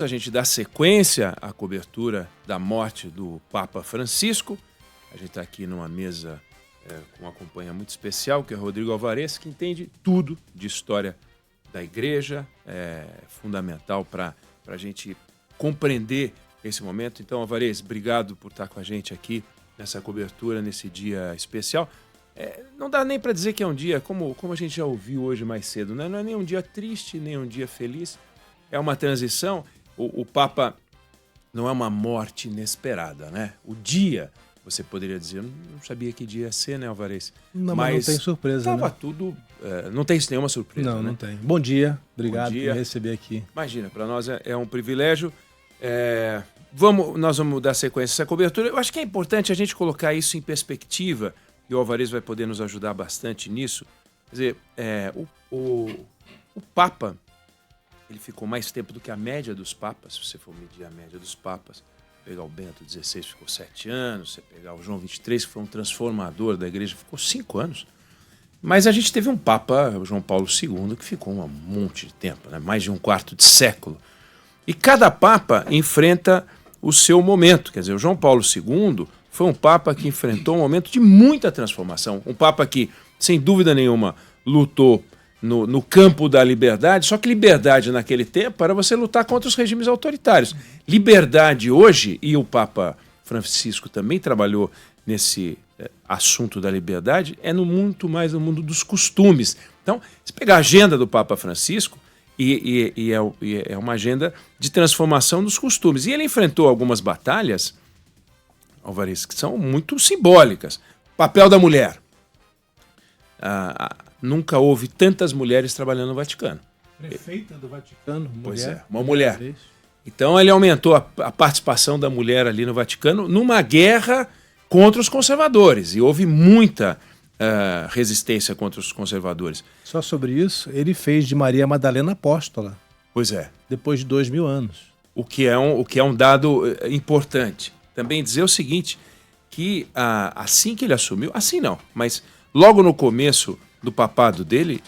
A gente dá sequência à cobertura da morte do Papa Francisco. A gente está aqui numa mesa com uma companhia muito especial, que é o Rodrigo Alvarez, que entende tudo de história da igreja. É fundamental para a gente compreender esse momento. Então, Alvarez, obrigado por estar com a gente aqui nessa cobertura, nesse dia especial. Não dá nem para dizer que é um dia, como a gente já ouviu hoje mais cedo, né? Não é nem um dia triste, nem um dia feliz. É uma transição. O Papa não é uma morte inesperada, né? O dia, você poderia dizer, não sabia que dia ia ser, né, Alvarez? Mas não tem surpresa, tava né? Tudo... não tem nenhuma surpresa, Não, né? não tem. Bom dia, obrigado Bom dia. por me receber aqui. Imagina, para nós é um privilégio. Nós vamos dar sequência a essa cobertura. Eu acho que é importante a gente colocar isso em perspectiva, e o Alvarez vai poder nos ajudar bastante nisso. Quer dizer, o Papa... ele ficou mais tempo do que a média dos papas, se você for medir a média dos papas. Pegar o Bento XVI, ficou 7 anos. Você pegar o João XXIII, que foi um transformador da igreja, ficou 5 anos. Mas a gente teve um Papa, o João Paulo II, que ficou um monte de tempo, né? Mais de um quarto de século. E cada Papa enfrenta o seu momento. Quer dizer, o João Paulo II foi um Papa que enfrentou um momento de muita transformação. Um Papa que, sem dúvida nenhuma, lutou no campo da liberdade, só que liberdade naquele tempo era você lutar contra os regimes autoritários. Liberdade hoje, e o Papa Francisco também trabalhou nesse assunto da liberdade, muito mais no mundo dos costumes. Então, se pegar a agenda do Papa Francisco, é uma agenda de transformação dos costumes. E ele enfrentou algumas batalhas, Alvarez, que são muito simbólicas. O papel da mulher. Nunca houve tantas mulheres trabalhando no Vaticano. Prefeita do Vaticano, mulher. Pois é, uma mulher. Então ele aumentou a participação da mulher ali no Vaticano numa guerra contra os conservadores. E houve muita resistência contra os conservadores. Só sobre isso, ele fez de Maria Madalena apóstola. Pois é. Depois de 2000 anos. O que é um dado importante. Também dizer o seguinte, que assim que ele assumiu, assim não, mas logo no começo do papado dele,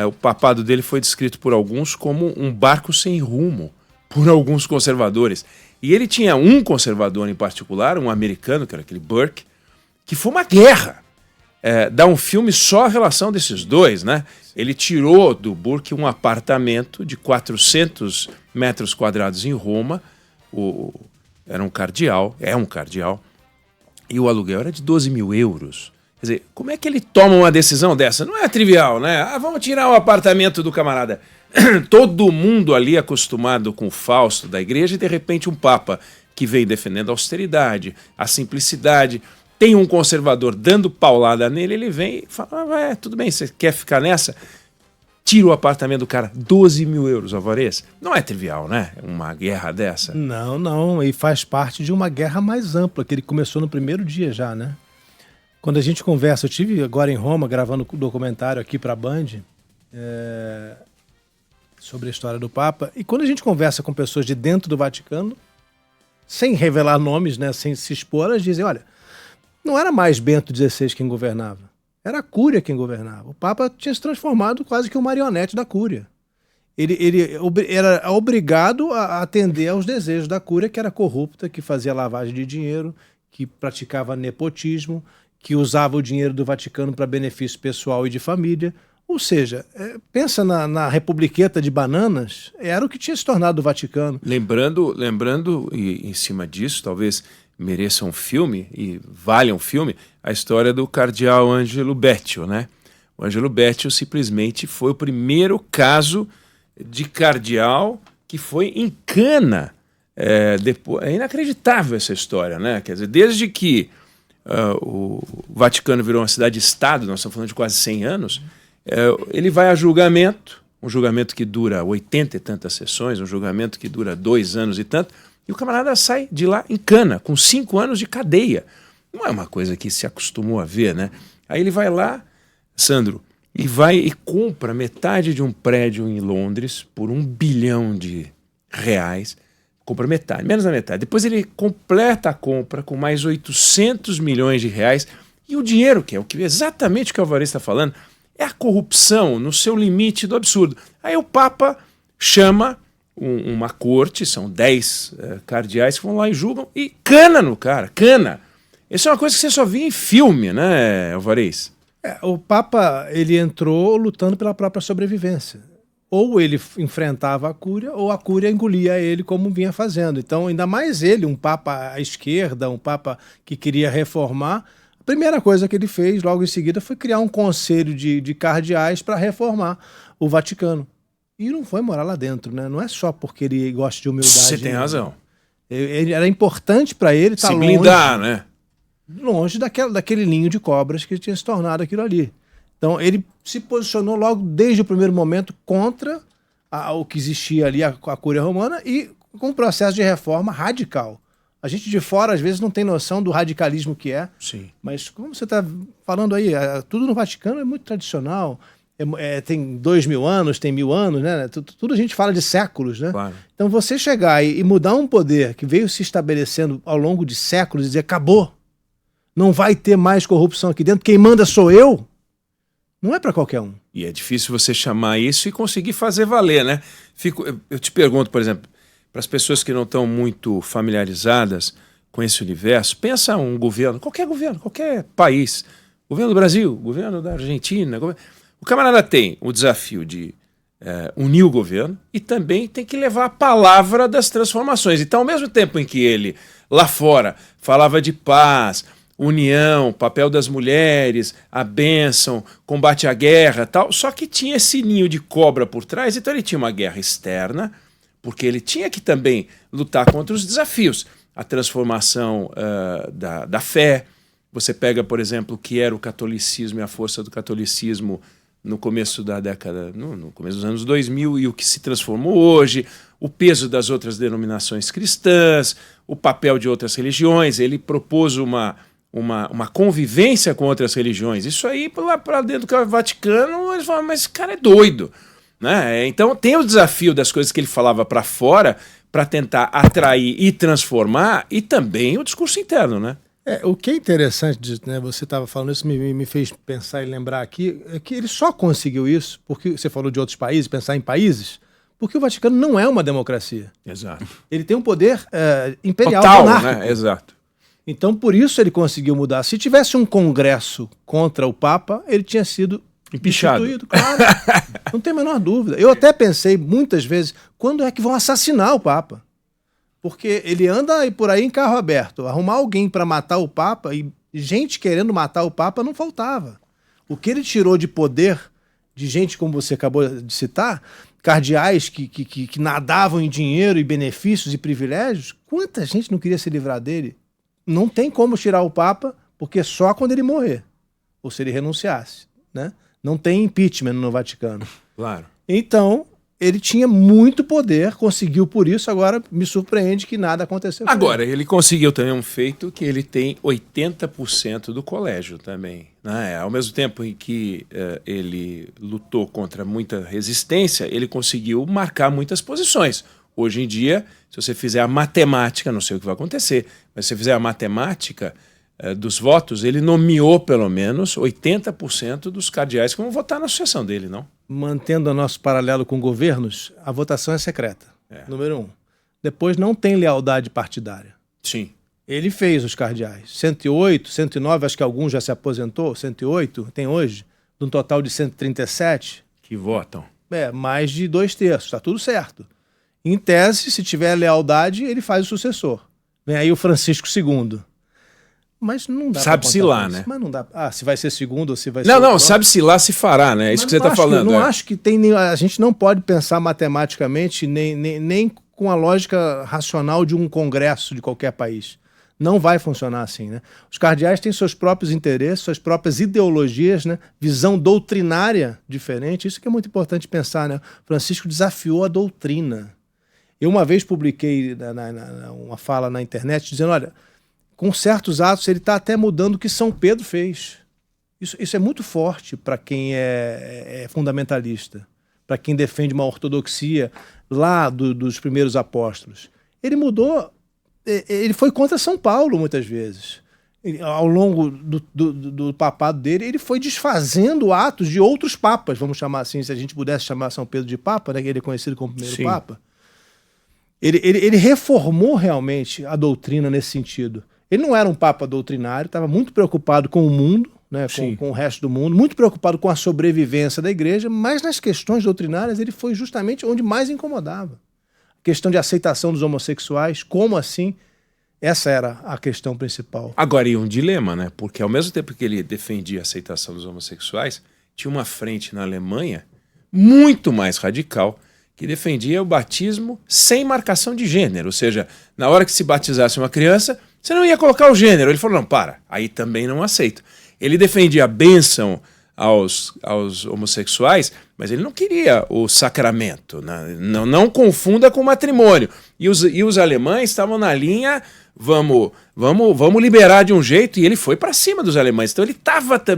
o papado dele foi descrito por alguns como um barco sem rumo, por alguns conservadores. E ele tinha um conservador em particular, um americano, que era aquele Burke, que foi uma guerra. Dá um filme só a relação desses dois, né? Ele tirou do Burke um apartamento de 400 metros quadrados em Roma, era um cardeal, e o aluguel era de 12 mil euros. Quer dizer, como é que ele toma uma decisão dessa? Não é trivial, né? Vamos tirar o apartamento do camarada. Todo mundo ali acostumado com o Fausto da igreja e de repente um Papa que vem defendendo a austeridade, a simplicidade. Tem um conservador dando paulada nele, ele vem e fala, tudo bem, você quer ficar nessa? Tira o apartamento do cara, 12 mil euros, Alvarez. Não é trivial, né? Uma guerra dessa. Não, e faz parte de uma guerra mais ampla, que ele começou no primeiro dia já, né? Quando a gente conversa, eu estive agora em Roma gravando um documentário aqui para a Band sobre a história do Papa, e quando a gente conversa com pessoas de dentro do Vaticano, sem revelar nomes, né, sem se expor, elas dizem, olha, não era mais Bento XVI quem governava, era a Cúria quem governava. O Papa tinha se transformado quase que um marionete da Cúria. Ele era obrigado a atender aos desejos da Cúria, que era corrupta, que fazia lavagem de dinheiro, que praticava nepotismo, que usava o dinheiro do Vaticano para benefício pessoal e de família. Ou seja, pensa na republiqueta de bananas, era o que tinha se tornado o Vaticano. Lembrando, e em cima disso, talvez mereça um filme, e valha um filme, a história do cardeal Angelo Beccio, né? O Angelo Beccio simplesmente foi o primeiro caso de cardeal que foi em cana. É inacreditável essa história, né? Quer dizer, desde que o Vaticano virou uma cidade-estado, nós estamos falando de quase 100 anos, ele vai a julgamento, um julgamento que dura 80 e tantas sessões, um julgamento que dura 2 anos e tanto, e o camarada sai de lá em cana, com 5 anos de cadeia. Não é uma coisa que se acostumou a ver, né? Aí ele vai lá, Sandro, e vai e compra metade de um prédio em Londres por R$1 bilhão, compra metade, menos da metade. Depois ele completa a compra com mais 800 milhões de reais. E o dinheiro, que é exatamente o que o Alvarez está falando, é a corrupção no seu limite do absurdo. Aí o Papa chama uma corte, são 10 cardeais que vão lá e julgam, e cana no cara, cana. Isso é uma coisa que você só via em filme, né, Alvarez? O Papa, ele entrou lutando pela própria sobrevivência. Ou ele enfrentava a Cúria, ou a Cúria engolia ele como vinha fazendo. Então, ainda mais ele, um Papa à esquerda, um Papa que queria reformar, a primeira coisa que ele fez logo em seguida foi criar um conselho de cardeais para reformar o Vaticano. E não foi morar lá dentro, né? Não é só porque ele gosta de humildade. Você tem razão. Era importante para ele estar se blindar, né? Longe daquele ninho de cobras que tinha se tornado aquilo ali. Então, ele se posicionou logo desde o primeiro momento contra o que existia ali, a Cúria Romana, e com um processo de reforma radical. A gente de fora, às vezes, não tem noção do radicalismo que é. Sim. Mas, como você está falando aí, tudo no Vaticano é muito tradicional. Tem 2000 anos, tem 1000 anos, né? Tudo a gente fala de séculos, né? Claro. Então, você chegar e mudar um poder que veio se estabelecendo ao longo de séculos e dizer, acabou, não vai ter mais corrupção aqui dentro, quem manda sou eu, não é para qualquer um. E é difícil você chamar isso e conseguir fazer valer, né? Eu te pergunto, por exemplo, para as pessoas que não estão muito familiarizadas com esse universo, pensa um governo, qualquer país, governo do Brasil, governo da Argentina, o camarada tem o desafio de unir o governo e também tem que levar a palavra das transformações. Então, ao mesmo tempo em que ele, lá fora, falava de paz, união, papel das mulheres, a bênção, combate à guerra, tal. Só que tinha esse ninho de cobra por trás, então ele tinha uma guerra externa, porque ele tinha que também lutar contra os desafios. A transformação da fé. Você pega, por exemplo, o que era o catolicismo e a força do catolicismo no começo da década, no começo dos anos 2000 e o que se transformou hoje, o peso das outras denominações cristãs, o papel de outras religiões. Ele propôs uma convivência com outras religiões. Isso aí, lá para dentro do Vaticano, eles falam, mas esse cara é doido, né? Então tem o desafio das coisas que ele falava para fora para tentar atrair e transformar, e também o discurso interno, né? O que é interessante, né, você estava falando isso, me fez pensar e lembrar aqui, é que ele só conseguiu isso, porque você falou de outros países, pensar em países, porque o Vaticano não é uma democracia. Exato. Ele tem um poder imperial, total, monárquico. né? Exato. Então, por isso ele conseguiu mudar. Se tivesse um congresso contra o Papa, ele tinha sido empichado. Claro. Não tem a menor dúvida. Eu até pensei muitas vezes, quando é que vão assassinar o Papa? Porque ele anda por aí em carro aberto. Arrumar alguém para matar o Papa, e gente querendo matar o Papa não faltava. O que ele tirou de poder de gente, como você acabou de citar, cardeais que nadavam em dinheiro e benefícios e privilégios, quanta gente não queria se livrar dele? Não tem como tirar o Papa, porque só quando ele morrer, ou se ele renunciasse, né? Não tem impeachment no Vaticano. Claro. Então, ele tinha muito poder, conseguiu por isso, agora me surpreende que nada aconteceu com Agora, ele conseguiu também um feito que ele tem 80% do colégio também, né? Ao mesmo tempo em que ele lutou contra muita resistência, ele conseguiu marcar muitas posições. Hoje em dia, se você fizer a matemática, não sei o que vai acontecer, mas se você fizer a matemática dos votos, ele nomeou pelo menos 80% dos cardeais que vão votar na sucessão dele, não? Mantendo o nosso paralelo com governos, a votação é secreta, número 1. Depois, não tem lealdade partidária. Sim. Ele fez os cardeais. 108, 109, acho que alguns já se aposentou, 108 tem hoje, de um total de 137. Que votam. Mais de 2/3, está tudo certo. Em tese, se tiver lealdade, ele faz o sucessor. Vem aí o Francisco II. Mas não dá. Sabe-se lá, né? Mas não dá. Se vai ser segundo ou se vai ser... Não, sabe-se lá se fará, né? É isso que você está falando. Não acho que tem... A gente não pode pensar matematicamente nem com a lógica racional de um congresso de qualquer país. Não vai funcionar assim, né? Os cardeais têm seus próprios interesses, suas próprias ideologias, né? Visão doutrinária diferente. Isso que é muito importante pensar, né? Francisco desafiou a doutrina. Eu uma vez publiquei uma fala na internet dizendo, olha, com certos atos ele está até mudando o que São Pedro fez. Isso é muito forte para quem é fundamentalista, para quem defende uma ortodoxia lá dos primeiros apóstolos. Ele mudou, ele foi contra São Paulo muitas vezes. Ao longo do papado dele, ele foi desfazendo atos de outros papas, vamos chamar assim, se a gente pudesse chamar São Pedro de papa, né, que ele é conhecido como primeiro Papa. Ele reformou realmente a doutrina nesse sentido. Ele não era um papa doutrinário, estava muito preocupado com o mundo, né, com o resto do mundo, muito preocupado com a sobrevivência da igreja, mas nas questões doutrinárias ele foi justamente onde mais incomodava. A questão de aceitação dos homossexuais, como assim? Essa era a questão principal. Agora, e um dilema, né? Porque ao mesmo tempo que ele defendia a aceitação dos homossexuais, tinha uma frente na Alemanha muito mais radical, que defendia o batismo sem marcação de gênero. Ou seja, na hora que se batizasse uma criança, você não ia colocar o gênero. Ele falou, não, aí também não aceito. Ele defendia a bênção aos homossexuais, mas ele não queria o sacramento. Né? Não confunda com o matrimônio. E os alemães estavam na linha, vamos liberar de um jeito, e ele foi para cima dos alemães. Então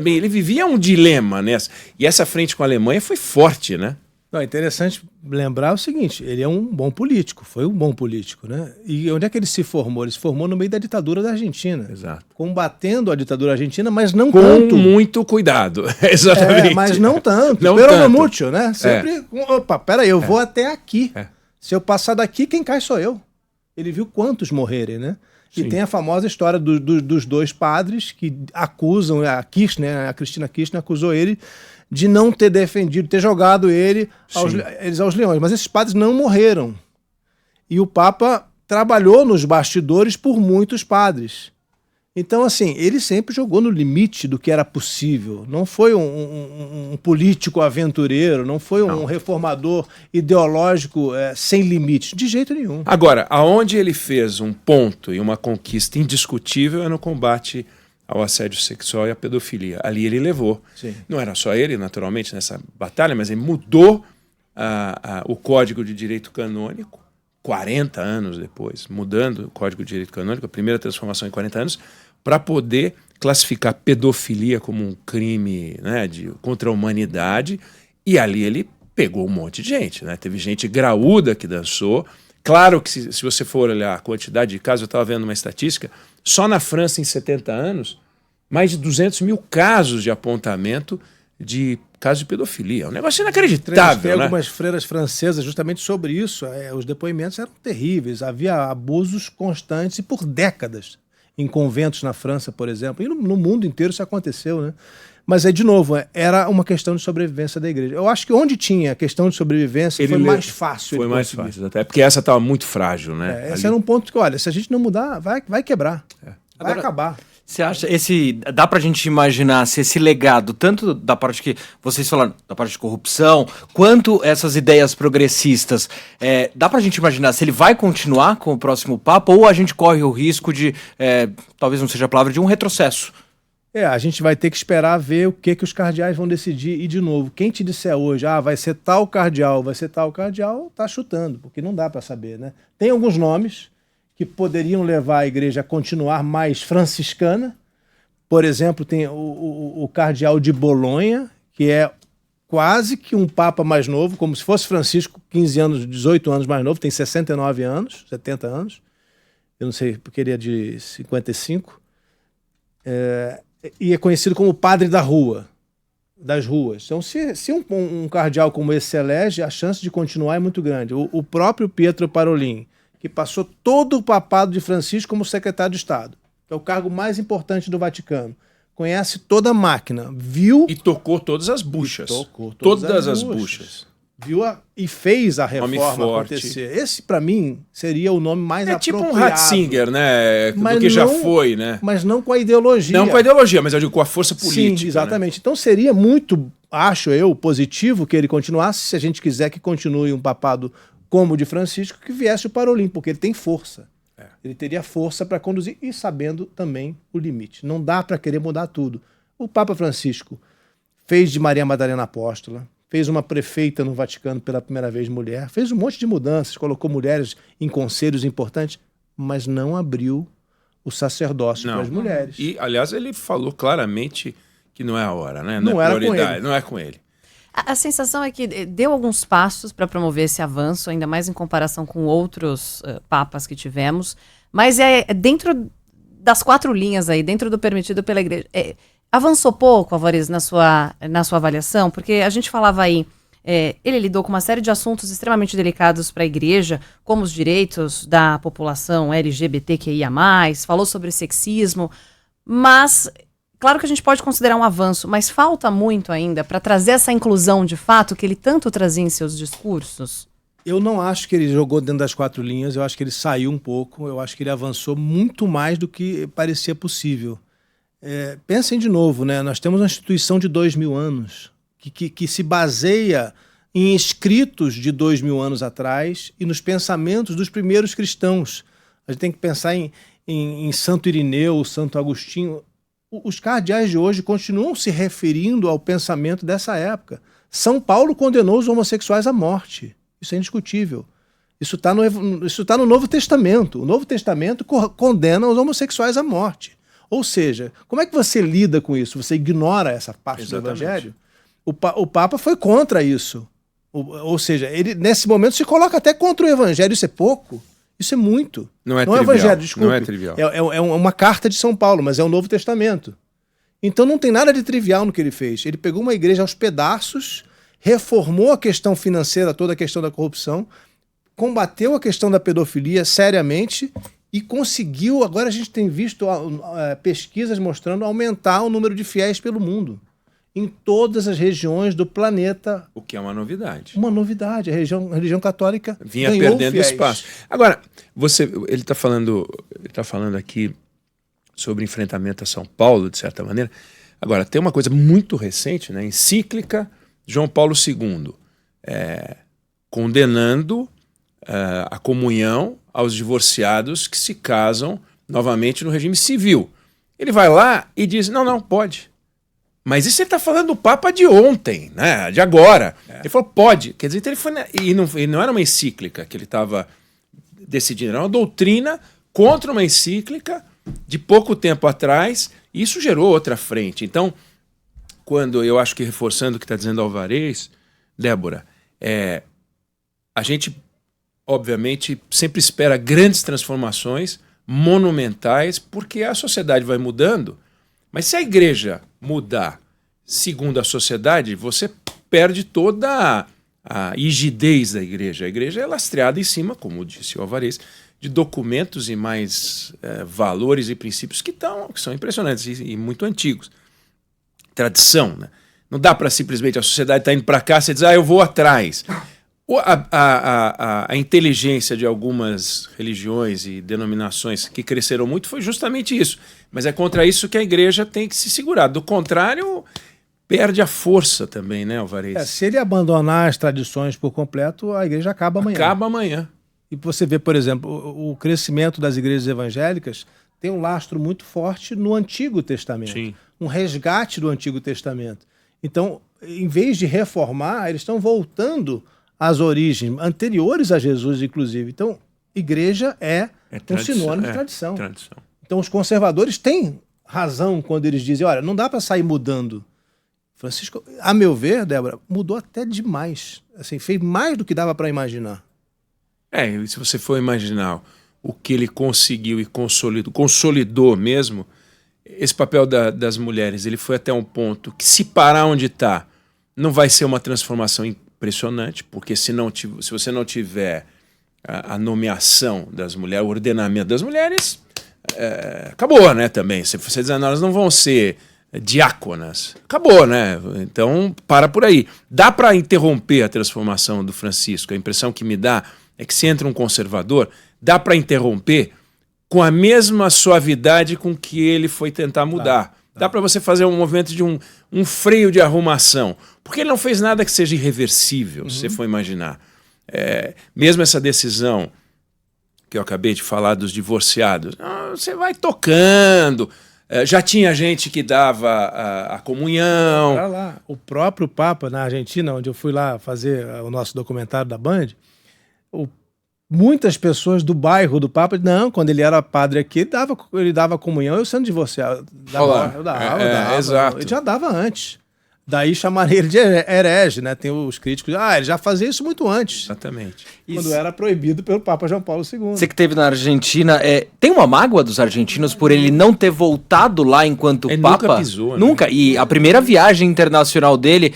ele vivia um dilema nessa. E essa frente com a Alemanha foi forte, né? Não, é interessante lembrar o seguinte, ele é um bom político, foi um bom político, né? E onde é que ele se formou? Ele se formou no meio da ditadura da Argentina. Exato. Combatendo a ditadura argentina, mas não com tanto. Com muito cuidado, exatamente. Mas não tanto. Não Pero tanto. no mucho, né? Sempre, opa, peraí, eu vou até aqui. Se eu passar daqui, quem cai sou eu. Ele viu quantos morrerem, né? Sim. E tem a famosa história dos dois padres que acusam, a Cristina Kirchner acusou ele de não ter defendido, ter jogado eles aos leões. Mas esses padres não morreram. E o Papa trabalhou nos bastidores por muitos padres. Então, assim, ele sempre jogou no limite do que era possível. Não foi um político aventureiro, não foi um reformador ideológico sem limites, de jeito nenhum. Agora, aonde ele fez um ponto e uma conquista indiscutível é no combate ao assédio sexual e à pedofilia. Ali ele levou. Sim. Não era só ele, naturalmente, nessa batalha, mas ele mudou o Código de Direito Canônico, 40 anos depois, mudando o Código de Direito Canônico, a primeira transformação em 40 anos, para poder classificar pedofilia como um crime, né, contra a humanidade, e ali ele pegou um monte de gente. Né? Teve gente graúda que dançou. Claro que se você for olhar a quantidade de casos, eu estava vendo uma estatística, só na França em 70 anos, mais de 200 mil casos de apontamento de casos de pedofilia. É um negócio inacreditável. Tem né? algumas freiras francesas justamente sobre isso. Os depoimentos eram terríveis. Havia abusos constantes e por décadas em conventos na França, por exemplo. E no mundo inteiro isso aconteceu, né? Mas, de novo, era uma questão de sobrevivência da igreja. Eu acho que onde tinha a questão de sobrevivência foi mais fácil. Foi mais fácil, até porque essa estava muito frágil, né? Esse era um ponto que, olha, se a gente não mudar, vai quebrar. Vai acabar. Você acha, dá pra gente imaginar se esse legado, tanto da parte que vocês falaram, da parte de corrupção, quanto essas ideias progressistas, dá pra gente imaginar se ele vai continuar com o próximo Papa ou a gente corre o risco de, talvez não seja a palavra, de um retrocesso? A gente vai ter que esperar ver o que os cardeais vão decidir. E, de novo, quem te disser hoje, vai ser tal cardeal, tá chutando, porque não dá pra saber, né? Tem alguns nomes que poderiam levar a igreja a continuar mais franciscana. Por exemplo, tem o cardeal de Bolonha, que é quase que um papa mais novo, como se fosse Francisco, 15 anos, 18 anos mais novo, tem 69 anos, 70 anos. Eu não sei, porque ele é de 55. E é conhecido como padre das ruas. Então, se um cardeal como esse se elege, a chance de continuar é muito grande. O próprio Pietro Parolin, que passou todo o papado de Francisco como secretário de Estado, que é o cargo mais importante do Vaticano, conhece toda a máquina, viu... E tocou todas as buchas. Todas as buchas. Viu e fez a reforma acontecer. Esse, para mim, seria o nome mais apropriado. É tipo um Ratzinger, né? Do que já foi, né? Mas não com a ideologia. Não com a ideologia, mas eu digo com a força política. Sim, exatamente. Né? Então seria muito, acho eu, positivo que ele continuasse, se a gente quiser que continue um papado como o de Francisco, que viesse o Parolin, porque ele tem força. Ele teria força para conduzir e sabendo também o limite. Não dá para querer mudar tudo. O Papa Francisco fez de Maria Madalena apóstola, fez uma prefeita no Vaticano pela primeira vez mulher, fez um monte de mudanças, colocou mulheres em conselhos importantes, mas não abriu o sacerdócio para as mulheres. E, aliás, ele falou claramente que não é a hora, né? Não é era prioridade, com ele. não é com ele. A sensação é que deu alguns passos para promover esse avanço, ainda mais em comparação com outros papas que tivemos, mas dentro das 4 linhas aí, dentro do permitido pela igreja. Avançou pouco, Álvares, na sua avaliação? Porque a gente falava aí Ele lidou com uma série de assuntos extremamente delicados para a igreja, como os direitos da população LGBTQIA+, falou sobre sexismo, mas claro que a gente pode considerar um avanço, mas falta muito ainda para trazer essa inclusão de fato que ele tanto trazia em seus discursos? Eu não acho que ele jogou dentro das 4 linhas, eu acho que ele saiu um pouco, eu acho que ele avançou muito mais do que parecia possível. Pensem de novo, né? Nós temos uma instituição de 2000 anos, que se baseia em escritos de 2000 anos atrás e nos pensamentos dos primeiros cristãos. A gente tem que pensar em Santo Irineu, Santo Agostinho. Os cardeais de hoje continuam se referindo ao pensamento dessa época. São Paulo condenou os homossexuais à morte. Isso é indiscutível. Isso está no Novo Testamento. O Novo Testamento condena os homossexuais à morte. Ou seja, como é que você lida com isso? Você ignora essa parte do Evangelho? O Papa foi contra isso. Ou seja, ele nesse momento se coloca até contra o Evangelho. Isso é pouco? Isso é muito. Não é trivial. Evangelho, desculpe. Não é trivial. É uma carta de São Paulo, mas é o Novo Testamento. Então não tem nada de trivial no que ele fez. Ele pegou uma igreja aos pedaços, reformou a questão financeira, toda a questão da corrupção, combateu a questão da pedofilia seriamente e conseguiu, agora a gente tem visto pesquisas mostrando aumentar o número de fiéis pelo mundo, em todas as regiões do planeta. O que é uma novidade. Uma novidade, a religião católica vinha perdendo espaço. Agora, ele está falando aqui sobre enfrentamento a São Paulo, de certa maneira. Agora, tem uma coisa muito recente, né? Encíclica João Paulo II, condenando a comunhão aos divorciados que se casam novamente no regime civil. Ele vai lá e diz, não, pode. Mas isso ele está falando do Papa de ontem, né? De agora. Ele falou, pode. Quer dizer, então ele foi e não era uma encíclica que ele estava decidindo, era uma doutrina contra uma encíclica de pouco tempo atrás, e isso gerou outra frente. Então, quando eu acho que reforçando o que está dizendo Alvarez, Débora, a gente, obviamente, sempre espera grandes transformações monumentais, porque a sociedade vai mudando, mas se a igreja mudar segundo a sociedade, você perde toda a rigidez da igreja. A igreja é lastreada em cima, como disse o Alvarez, de documentos e mais valores e princípios que são impressionantes e muito antigos. Tradição, né? Não dá para simplesmente a sociedade está indo para cá, você diz, eu vou atrás. A inteligência de algumas religiões e denominações que cresceram muito foi justamente isso. Mas é contra isso que a igreja tem que se segurar. Do contrário, perde a força também, né, Alvarez? Se ele abandonar as tradições por completo, a igreja acaba amanhã. Acaba amanhã. E você vê, por exemplo, o crescimento das igrejas evangélicas tem um lastro muito forte no Antigo Testamento. Sim. Um resgate do Antigo Testamento. Então, em vez de reformar, eles estão voltando às origens anteriores a Jesus, inclusive. Então, igreja é um sinônimo de tradição. Então, os conservadores têm razão quando eles dizem, olha, não dá para sair mudando. Francisco, a meu ver, Débora, mudou até demais. Assim, fez mais do que dava para imaginar. Se você for imaginar o que ele conseguiu e consolidou mesmo, esse papel das mulheres, ele foi até um ponto que, se parar onde está, não vai ser uma transformação impressionante, porque se você não tiver a nomeação das mulheres, o ordenamento das mulheres, acabou, né, também. Se você dizer, elas não vão ser diáconas, acabou, né? Então, para por aí. Dá para interromper a transformação do Francisco. A impressão que me dá é que se entra um conservador, dá para interromper com a mesma suavidade com que ele foi tentar mudar. Dá para você fazer um movimento de um freio de arrumação, porque ele não fez nada que seja irreversível, se você for imaginar. Mesmo essa decisão que eu acabei de falar dos divorciados, você vai tocando. Já tinha gente que dava a comunhão. Olha lá, o próprio Papa na Argentina, onde eu fui lá fazer o nosso documentário da Band, muitas pessoas do bairro do Papa, quando ele era padre aqui, ele dava comunhão, eu sendo divorciado. Eu dava. Exato. Ele já dava antes. Daí chamarem ele de herege, né? Tem os críticos, ele já fazia isso muito antes, Exatamente. quando era proibido pelo Papa João Paulo II. Você que esteve na Argentina, tem uma mágoa dos argentinos por ele não ter voltado lá enquanto Ele Papa? nunca pisou, né? Nunca. E a primeira viagem internacional dele,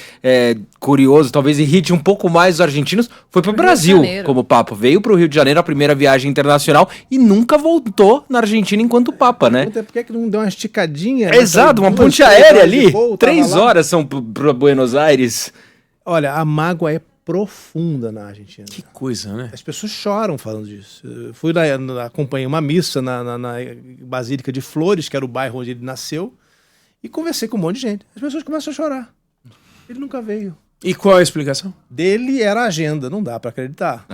curioso, talvez irrite um pouco mais os argentinos, foi para o Brasil como Papa. Veio para o Rio de Janeiro a primeira viagem internacional e nunca voltou na Argentina enquanto Papa, né? Por que não deu uma esticadinha? Exato, uma ponte aérea ali. 3 horas são para Buenos Aires. Olha, a mágoa é profunda na Argentina. Que coisa, né? As pessoas choram falando disso. Eu fui acompanhei uma missa na Basílica de Flores, que era o bairro onde ele nasceu, e conversei com um monte de gente. As pessoas começam a chorar. Ele nunca veio. E qual é a explicação? Dele era a agenda, não dá para acreditar.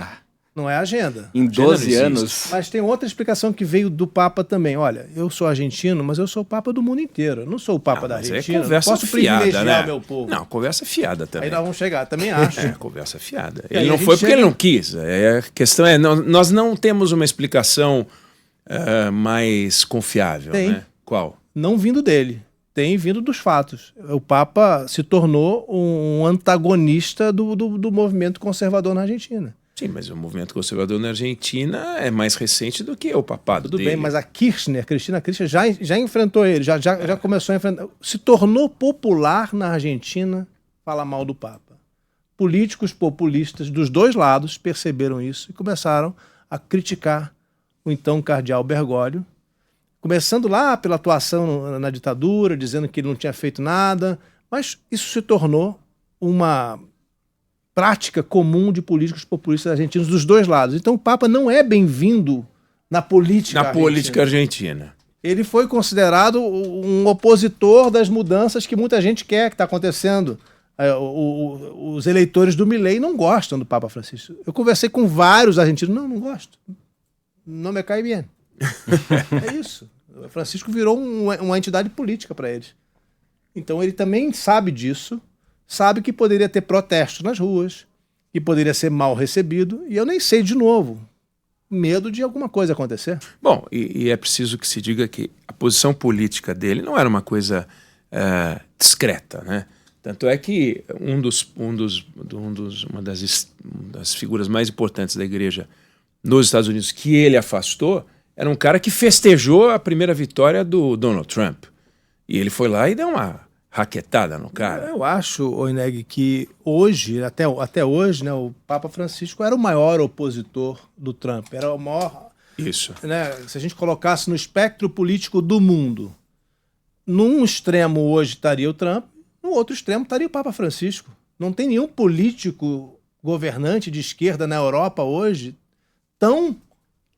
Não é a agenda. Em 12 anos. Mas tem outra explicação que veio do Papa também. Olha, eu sou argentino, mas eu sou o Papa do mundo inteiro. Eu não sou o Papa da Argentina. Conversa não posso fiada, privilegiar né? meu povo. Não, conversa fiada também. Aí nós vamos chegar, também acho. Conversa fiada. E aí Ele não a gente foi porque chega- ele não quis. A questão é, nós não temos uma explicação mais confiável, Tem. né? Qual? Não vindo dele, tem vindo dos fatos. O Papa se tornou um antagonista do movimento conservador na Argentina. Sim, mas o movimento conservador na Argentina é mais recente do que o papado Tudo dele. bem, mas a Cristina Kirchner já enfrentou ele, já começou a enfrentar. Se tornou popular na Argentina falar mal do Papa. Políticos populistas dos dois lados perceberam isso e começaram a criticar o então cardeal Bergoglio, começando lá pela atuação na ditadura, dizendo que ele não tinha feito nada, mas isso se tornou uma prática comum de políticos populistas argentinos dos dois lados. Então o Papa não é bem-vindo na política Na política argentina. Ele foi considerado um opositor das mudanças que muita gente quer que está acontecendo. Os eleitores do Milei não gostam do Papa Francisco. Eu conversei com vários argentinos. Não gosto. Não me cai bem. É isso. O Francisco virou uma entidade política para eles. Então ele também sabe disso, sabe que poderia ter protestos nas ruas, que poderia ser mal recebido, e eu nem sei de novo. Medo de alguma coisa acontecer. Bom, e é preciso que se diga que a posição política dele não era uma coisa discreta, né? Tanto é que uma das figuras mais importantes da igreja nos Estados Unidos que ele afastou era um cara que festejou a primeira vitória do Donald Trump. E ele foi lá e deu uma raquetada no cara. Eu acho, Oineg, que hoje, até hoje, né, o Papa Francisco era o maior opositor do Trump. Era o maior. Isso. Né, se a gente colocasse no espectro político do mundo, num extremo hoje estaria o Trump, no outro extremo estaria o Papa Francisco. Não tem nenhum político governante de esquerda na Europa hoje tão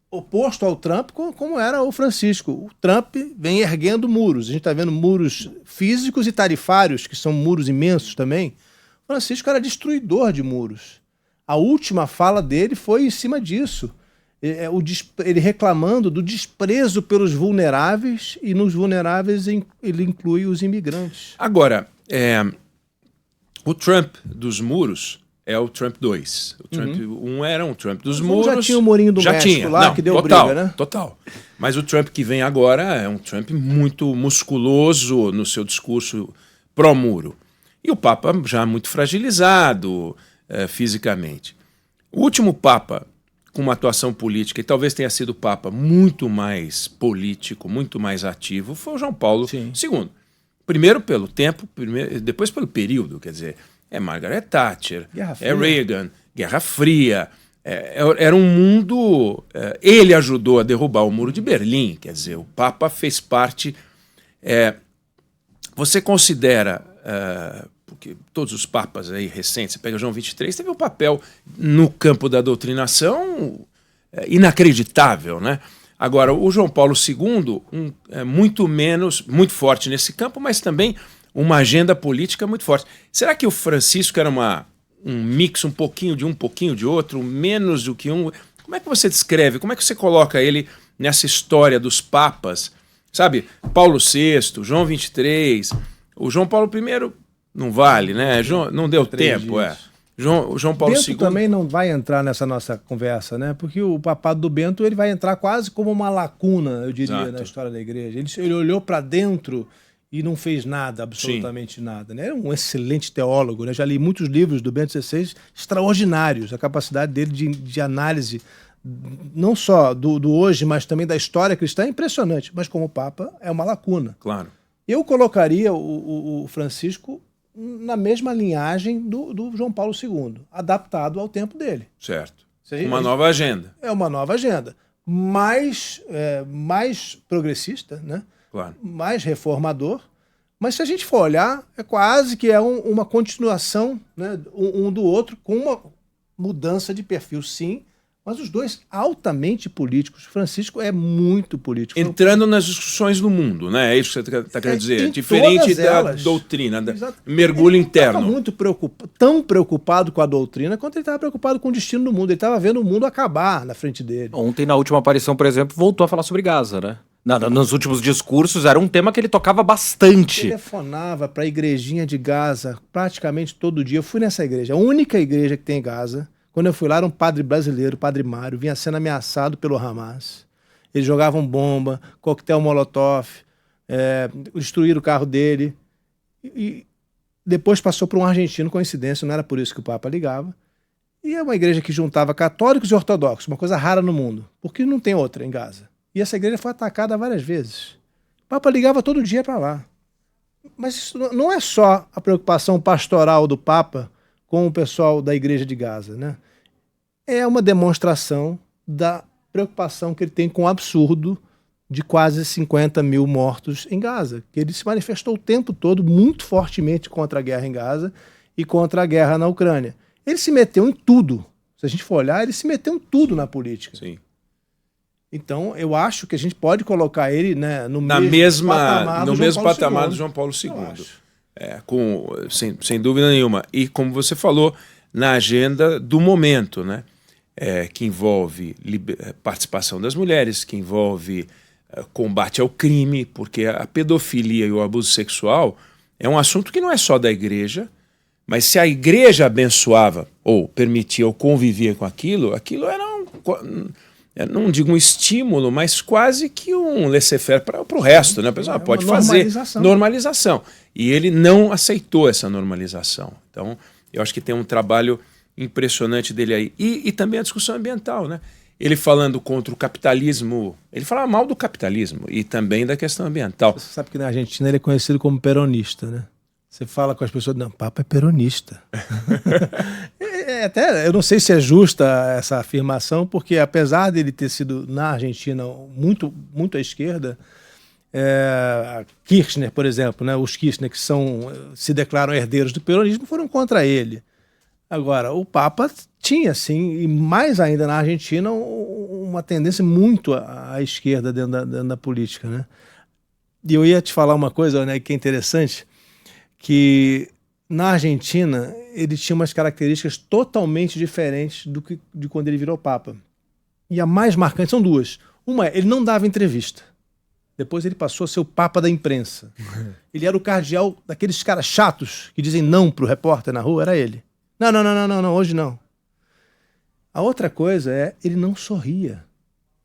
oposto ao Trump como era o Francisco. O Trump vem erguendo muros. A gente está vendo muros físicos e tarifários, que são muros imensos também. O Francisco era destruidor de muros. A última fala dele foi em cima disso. Ele reclamando do desprezo pelos vulneráveis, e nos vulneráveis ele inclui os imigrantes. Agora, o Trump dos muros é o Trump 2. O Trump 1 era um Trump dos muros. Já tinha o Murinho do México lá, que deu total, briga, né? Total. Mas o Trump que vem agora é um Trump muito musculoso no seu discurso pró-muro. E o Papa já muito fragilizado fisicamente. O último Papa com uma atuação política, e talvez tenha sido o Papa muito mais político, muito mais ativo, foi o João Paulo II. Primeiro pelo tempo, depois pelo período, quer dizer, é Margaret Thatcher, é Reagan, Guerra Fria, era um mundo... ele ajudou a derrubar o Muro de Berlim, quer dizer, o Papa fez parte... você considera... porque todos os papas aí recentes, você pega João XXIII, teve um papel no campo da doutrinação inacreditável, né? Agora, o João Paulo II, muito forte nesse campo, mas também uma agenda política muito forte. Será que o Francisco era um mix, um pouquinho de outro, menos do que um? Como é que você descreve, como é que você coloca ele nessa história dos papas? Sabe, Paulo VI, João XXIII, o João Paulo I não vale, né? Não deu tempo, João Paulo II também não vai entrar nessa nossa conversa, né? Porque o papado do Bento ele vai entrar quase como uma lacuna, eu diria, na história da igreja. Ele olhou para dentro e não fez nada, absolutamente nada. Né? Era um excelente teólogo, né? Já li muitos livros do Bento XVI extraordinários, a capacidade dele de análise não só do hoje, mas também da história cristã é impressionante, mas como Papa é uma lacuna. Claro. Eu colocaria o Francisco na mesma linhagem do João Paulo II, adaptado ao tempo dele. Certo. Seja, Uma nova agenda. É uma nova agenda. Mais progressista, né? Claro. Mais reformador. Mas se a gente for olhar, é quase que uma continuação, né, um do outro, com uma mudança de perfil, sim, mas os dois altamente políticos. Francisco é muito político. Entrando nas discussões do mundo, né? É isso que você está querendo dizer. Em Diferente todas da elas. doutrina, Exato. mergulho Ele interno. Ele estava tão preocupado com a doutrina quanto ele estava preocupado com o destino do mundo. Ele estava vendo o mundo acabar na frente dele. Ontem, na última aparição, por exemplo, voltou a falar sobre Gaza, né? Nos últimos discursos era um tema que ele tocava bastante. Telefonava para a igrejinha de Gaza praticamente todo dia. Eu fui nessa igreja, a única igreja que tem em Gaza. Quando eu fui lá, era um padre brasileiro, o padre Mário, vinha sendo ameaçado pelo Hamas. Eles jogavam bomba, coquetel molotov, destruíram o carro dele. E depois passou para um argentino, coincidência, não era por isso que o Papa ligava. E é uma igreja que juntava católicos e ortodoxos, uma coisa rara no mundo, porque não tem outra em Gaza. E essa igreja foi atacada várias vezes. O Papa ligava todo dia para lá. Mas isso não é só a preocupação pastoral do Papa com o pessoal da igreja de Gaza, né? É uma demonstração da preocupação que ele tem com o absurdo de quase 50 mil mortos em Gaza, que ele se manifestou o tempo todo muito fortemente contra a guerra em Gaza e contra a guerra na Ucrânia. Ele se meteu em tudo. Se a gente for olhar, ele se meteu em tudo na política. Sim. Então, eu acho que a gente pode colocar ele, né, no mesmo patamar Paulo do João Paulo II. Sem dúvida nenhuma. E como você falou, na agenda do momento, né? Que envolve participação das mulheres, que envolve combate ao crime, porque a pedofilia e o abuso sexual é um assunto que não é só da igreja, mas se a igreja abençoava ou permitia ou convivia com aquilo era não digo um estímulo, mas quase que um laissez-faire para o resto, né? A pessoa pode fazer normalização. E ele não aceitou essa normalização. Então, eu acho que tem um trabalho impressionante dele aí. E também a discussão ambiental, né? Ele falando contra o capitalismo, ele falava mal do capitalismo e também da questão ambiental. Você sabe que na Argentina ele é conhecido como peronista, né? Você fala com as pessoas, não, o Papa é peronista. Até eu não sei se é justa essa afirmação, porque apesar dele ter sido na Argentina muito, muito à esquerda, Kirchner, por exemplo, né, os Kirchner que se declaram herdeiros do peronismo foram contra ele. Agora, o Papa tinha, sim, e mais ainda na Argentina, uma tendência muito à esquerda dentro da política, né? E eu ia te falar uma coisa, né, que é interessante, que na Argentina ele tinha umas características totalmente diferentes de quando ele virou Papa. E a mais marcante são duas. Uma é, ele não dava entrevista. Depois ele passou a ser o Papa da imprensa. Ele era o cardeal daqueles caras chatos que dizem não pro repórter na rua, era ele. Não, hoje não. A outra coisa é, ele não sorria.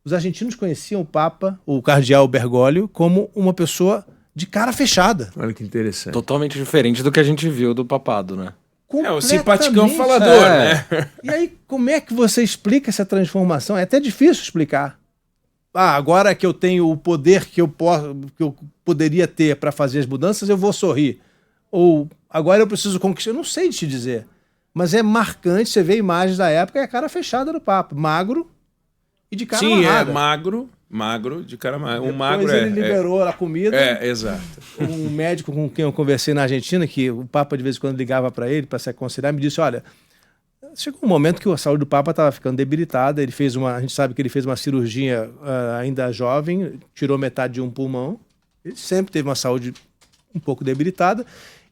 Os argentinos conheciam o Papa, o cardeal Bergoglio, como uma pessoa de cara fechada. Olha que interessante. Totalmente diferente do que a gente viu do papado, né? O simpaticão falador, né? E aí, como é que você explica essa transformação? É até difícil explicar. Agora que eu tenho o poder que eu poderia ter para fazer as mudanças, eu vou sorrir. Ou agora eu preciso conquistar. Eu não sei te dizer. Mas é marcante, você vê imagens da época, é a cara fechada do Papa. Magro e de cara amarrada. Magro, de cara magro. Depois magro ele liberou a comida. Exato. Um médico com quem eu conversei na Argentina, que o Papa de vez em quando ligava para ele para se aconselhar, me disse, olha, chegou um momento que a saúde do Papa estava ficando debilitada, a gente sabe que ele fez uma cirurgia ainda jovem, tirou metade de um pulmão, ele sempre teve uma saúde um pouco debilitada,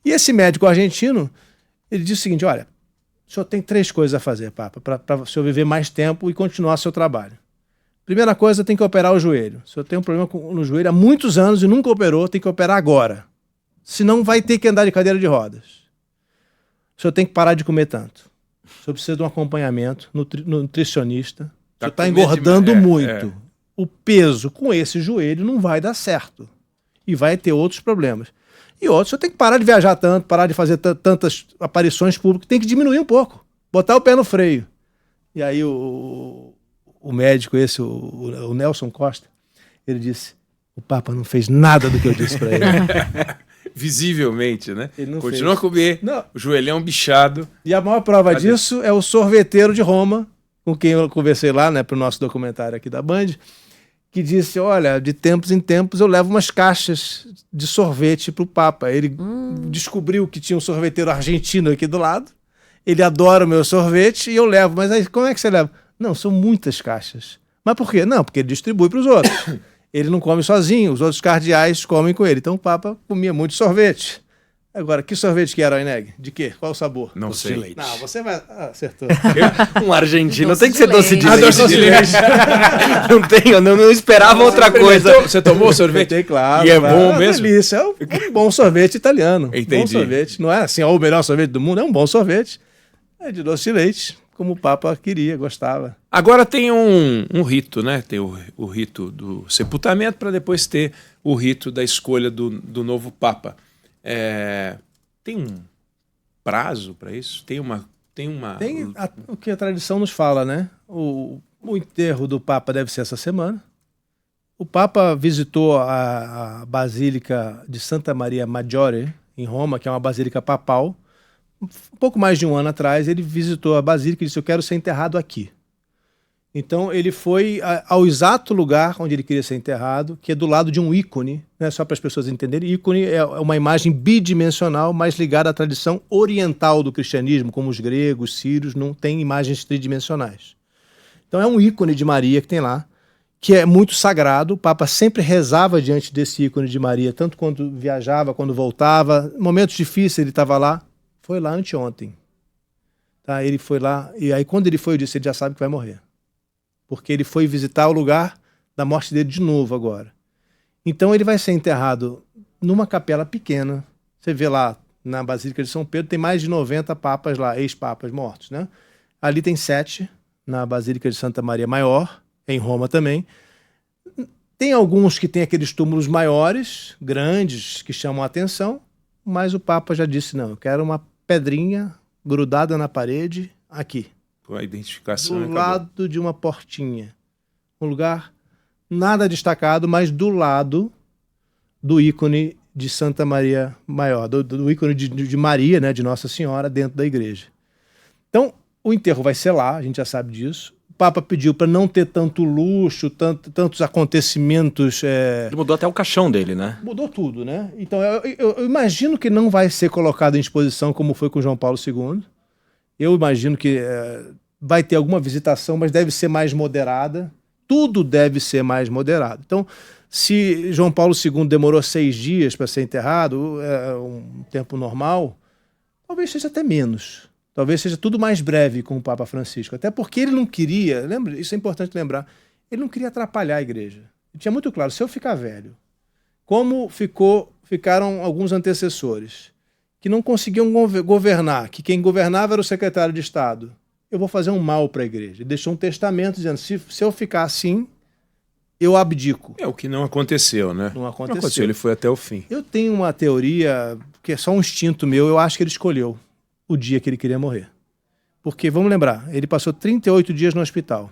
e esse médico argentino, ele disse o seguinte, olha, o senhor tem 3 coisas a fazer, Papa, para o senhor viver mais tempo e continuar seu trabalho. Primeira coisa, tem que operar o joelho. Se eu tenho um problema no joelho há muitos anos e nunca operou, tem que operar agora. Senão vai ter que andar de cadeira de rodas. O senhor tem que parar de comer tanto. O senhor precisa de um acompanhamento nutricionista. O senhor está engordando muito. O peso com esse joelho não vai dar certo. e vai ter outros problemas. E outros, você tem que parar de viajar tanto, parar de fazer tantas aparições públicas, tem que diminuir um pouco, botar o pé no freio. E aí o médico esse, o Nelson Costa, ele disse, o Papa não fez nada do que eu disse para ele. Visivelmente, né? Ele não Continua fez. a comer, Não. o joelhão bichado. E a maior prova Cadê? disso é o sorveteiro de Roma, com quem eu conversei lá, né, para o nosso documentário aqui da Band, que disse, olha, de tempos em tempos eu levo umas caixas de sorvete para o Papa. Ele descobriu que tinha um sorveteiro argentino aqui do lado, ele adora o meu sorvete e eu levo. Mas aí, como é que você leva? Não, são muitas caixas. Mas por quê? Não, porque ele distribui para os outros. Ele não come sozinho, os outros cardeais comem com ele. Então o Papa comia muito sorvete. Agora, que sorvete que era, Oineg? De quê? Qual o sabor? Não Doce sei. de leite. Não, você vai... Ah, acertou. Um argentino Doce tem que de ser doce de leite. leite. Ah, doce de leite. Não tem, eu não esperava outra coisa. Você tomou sorvete? Tem, claro. E é claro. bom uma mesmo? delícia. É um bom sorvete italiano. Entendi. Bom sorvete. Não é assim, ó, o melhor sorvete do mundo, é um bom sorvete. É de doce de leite, como o Papa queria, gostava. Agora tem um rito, né? Tem o rito do sepultamento para depois ter o rito da escolha do novo Papa. Tem um prazo para isso? Tem O que a tradição nos fala, né? O enterro do Papa deve ser essa semana. O Papa visitou a Basílica de Santa Maria Maggiore, em Roma, que é uma basílica papal. Um pouco mais de um ano atrás, ele visitou a basílica e disse, eu quero ser enterrado aqui. Então ele foi ao exato lugar onde ele queria ser enterrado, que é do lado de um ícone, né? Só para as pessoas entenderem. Ícone é uma imagem bidimensional, mas ligada à tradição oriental do cristianismo, como os gregos, sírios, não tem imagens tridimensionais. Então é um ícone de Maria que tem lá, que é muito sagrado. O Papa sempre rezava diante desse ícone de Maria, tanto quando viajava, quando voltava. Momentos difíceis ele estava lá. Foi lá anteontem. Tá? Ele foi lá, e aí quando ele foi, eu disse, ele já sabe que vai morrer. Porque ele foi visitar o lugar da morte dele de novo agora. Então ele vai ser enterrado numa capela pequena. Você vê lá na Basílica de São Pedro, tem mais de 90 papas lá, ex-papas mortos, né? Ali tem 7, na Basílica de Santa Maria Maior, em Roma também. Tem alguns que têm aqueles túmulos maiores, grandes, que chamam a atenção, mas o Papa já disse, não, eu quero uma pedrinha grudada na parede aqui. a identificação. Do lado de uma portinha. Um lugar nada destacado, mas do lado do ícone de Santa Maria Maior, do ícone de Maria, né, de Nossa Senhora, dentro da igreja. Então, o enterro vai ser lá, a gente já sabe disso. O Papa pediu para não ter tanto luxo, tantos acontecimentos. Ele mudou até o caixão dele, né? Mudou tudo, né? Então, eu imagino que não vai ser colocado em exposição como foi com João Paulo II. Eu imagino que vai ter alguma visitação, mas deve ser mais moderada. Tudo deve ser mais moderado. Então, se João Paulo II demorou 6 dias para ser enterrado, um tempo normal, talvez seja até menos. Talvez seja tudo mais breve com o Papa Francisco. Até porque ele não queria, lembra? Isso é importante lembrar, ele não queria atrapalhar a igreja. Ele tinha muito claro, se eu ficar velho, como ficaram alguns antecessores, que não conseguiam governar, que quem governava era o secretário de Estado, eu vou fazer um mal para a igreja. Ele deixou um testamento dizendo, se eu ficar assim, eu abdico. É o que não aconteceu, né? Não aconteceu. Ele foi até o fim. Eu tenho uma teoria, que é só um instinto meu, eu acho que ele escolheu o dia que ele queria morrer. Porque, vamos lembrar, ele passou 38 dias no hospital.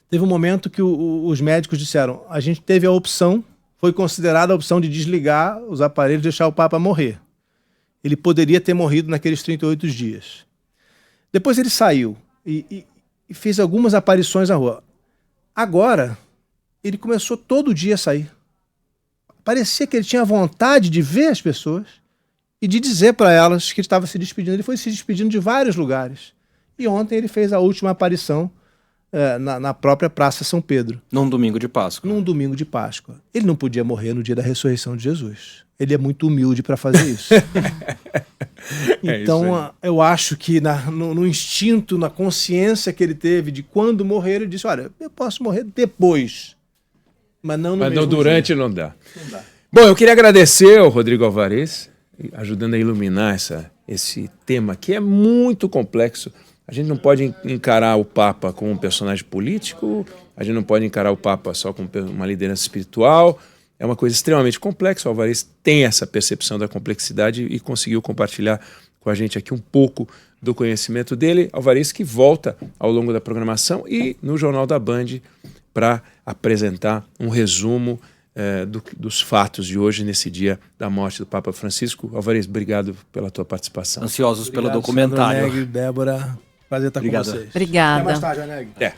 Teve um momento que os médicos disseram, a gente teve a opção, foi considerada a opção de desligar os aparelhos e deixar o Papa morrer. Ele poderia ter morrido naqueles 38 dias. Depois ele saiu e fez algumas aparições na rua. Agora, ele começou todo dia a sair. Parecia que ele tinha vontade de ver as pessoas e de dizer para elas que ele estava se despedindo. Ele foi se despedindo de vários lugares. E ontem ele fez a última aparição na própria Praça São Pedro. Num domingo de Páscoa. Num domingo de Páscoa. Ele não podia morrer no dia da ressurreição de Jesus. Ele é muito humilde para fazer isso. Então, eu acho que no instinto, na consciência que ele teve de quando morrer, ele disse, olha, eu posso morrer depois, mas não no mesmo Mas durante dia. não dá. Bom, eu queria agradecer ao Rodrigo Alvarez, ajudando a iluminar esse tema que é muito complexo. A gente não pode encarar o Papa como um personagem político, a gente não pode encarar o Papa só como uma liderança espiritual, é uma coisa extremamente complexa. O Alvarez tem essa percepção da complexidade e conseguiu compartilhar com a gente aqui um pouco do conhecimento dele. Alvarez que volta ao longo da programação e no Jornal da Band para apresentar um resumo dos fatos de hoje, nesse dia da morte do Papa Francisco. Alvarez, obrigado pela tua participação. Ansiosos pelo Obrigado, documentário. Sandro Negri, Débora, prazer estar Obrigado. com vocês. Obrigada. Até mais tarde, Oneg. Até.